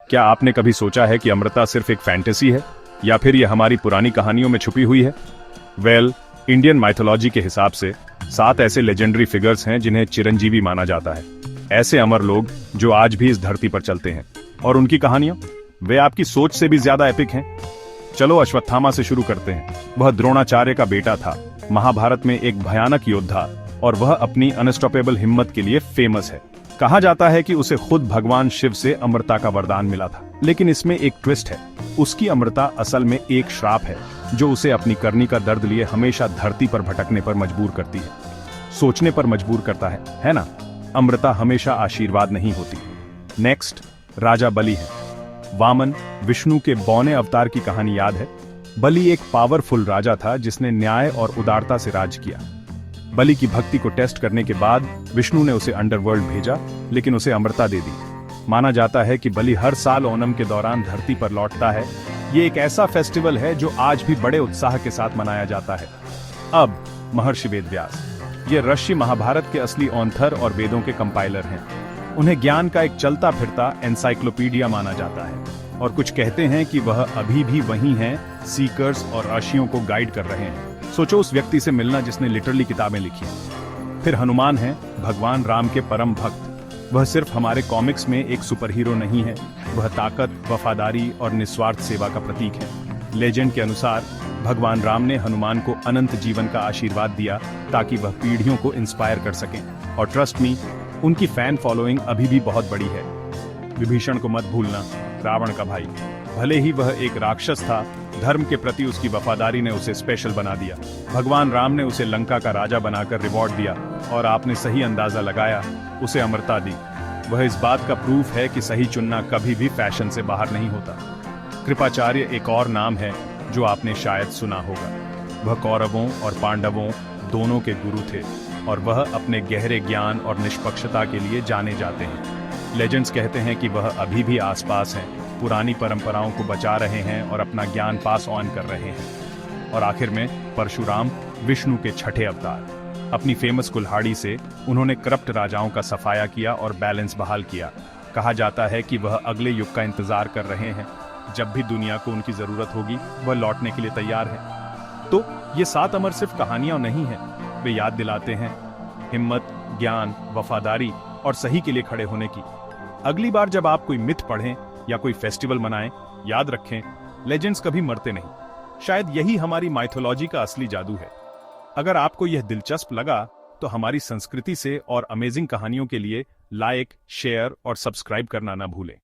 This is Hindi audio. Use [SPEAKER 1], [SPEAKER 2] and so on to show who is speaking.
[SPEAKER 1] क्या आपने कभी सोचा है कि अमृता सिर्फ एक फैंटेसी है या फिर यह हमारी पुरानी कहानियों में छुपी हुई है? इंडियन माइथोलॉजी के हिसाब से 7 ऐसे लेजेंडरी फिगर्स हैं जिन्हें चिरंजीवी माना जाता है। ऐसे अमर लोग जो आज भी इस धरती पर चलते हैं, और उनकी कहानियां वे आपकी सोच से भी ज्यादा एपिक हैं। चलो अश्वत्थामा से शुरू करते हैं। वह द्रोणाचार्य का बेटा था, महाभारत में एक भयानक योद्धा, और वह अपनी अनस्टॉपेबल हिम्मत के लिए फेमस है। कहा जाता है कि उसे खुद भगवान शिव से अमरता का वरदान मिला था, लेकिन इसमें एक ट्विस्ट है। उसकी अमरता असल में एक श्राप है जो उसे अपनी करनी का दर्द लिए हमेशा धरती पर भटकने पर मजबूर करती है, सोचने पर मजबूर करता है ना? अमृता हमेशा आशीर्वाद नहीं होती। नेक्स्ट राजा बलि है। वामन विष्णु के बौने अवतार की कहानी याद है? बलि एक पावरफुल राजा था जिसने न्याय और उदारता से राज किया। बलि की भक्ति को टेस्ट करने के बाद विष्णु ने उसे अंडरवर्ल्ड भेजा, लेकिन उसे अमरता दे दी। माना जाता है कि बलि हर साल ओणम के दौरान धरती पर लौटता है। ये एक ऐसा फेस्टिवल है जो आज भी बड़े उत्साह के साथ मनाया जाता है। अब महर्षि वेदव्यास, ये ऋषि महाभारत के असली ऑथर और वेदों के कंपाइलर हैं। उन्हें ज्ञान का एक चलता फिरता एनसाइक्लोपीडिया माना जाता है, और कुछ कहते हैं कि वह अभी भी वही हैं, सीकर्स और ऋषियों को गाइड कर रहे हैं। सोचो उस व्यक्ति से मिलना जिसने लिटरली किताबें लिखी। फिर हनुमान हैं, भगवान राम के परम भक्त। वह सिर्फ हमारे कॉमिक्स में एक सुपर हीरो नहीं है, वह ताकत, वफादारी और निस्वार्थ सेवा का प्रतीक है। लेजेंड के अनुसार भगवान राम ने हनुमान को अनंत जीवन का आशीर्वाद दिया ताकि वह पीढ़ियों को इंस्पायर कर सकें, और ट्रस्ट मी, उनकी फैन फॉलोइंग अभी भी बहुत बड़ी है। विभीषण को मत भूलना, रावण का भाई। भले ही वह एक राक्षस था, धर्म के प्रति उसकी वफादारी ने उसे स्पेशल बना दिया। भगवान राम ने उसे लंका का राजा बनाकर रिवॉर्ड दिया, और आपने सही अंदाजा लगाया, उसे अमरता दी। वह इस बात का प्रूफ है कि सही चुनना कभी भी फैशन से बाहर नहीं होता। कृपाचार्य एक और नाम है जो आपने शायद सुना होगा। वह कौरवों और पांडवों दोनों के गुरु थे, और वह अपने गहरे ज्ञान और निष्पक्षता के लिए जाने जाते हैं। लेजेंड्स कहते हैं कि वह अभी भी आसपास हैं, पुरानी परंपराओं को बचा रहे हैं और अपना ज्ञान पास ऑन कर रहे हैं। और आखिर में परशुराम, विष्णु के छठे अवतार। अपनी फेमस कुल्हाड़ी से उन्होंने करप्ट राजाओं का सफाया किया और बैलेंस बहाल किया। कहा जाता है कि वह अगले युग का इंतजार कर रहे हैं। जब भी दुनिया को उनकी जरूरत होगी, वह लौटने के लिए तैयार है। तो ये 7 अमर सिर्फ कहानियां नहीं हैं, वे याद दिलाते हैं हिम्मत, ज्ञान, वफादारी और सही के लिए खड़े होने की। अगली बार जब आप कोई मिथ पढ़ें या कोई फेस्टिवल मनाएं, याद रखें, लेजेंड्स कभी मरते नहीं। शायद यही हमारी माइथोलॉजी का असली जादू है। अगर आपको यह दिलचस्प लगा तो हमारी संस्कृति से और अमेजिंग कहानियों के लिए लाइक, शेयर और सब्सक्राइब करना ना भूलें।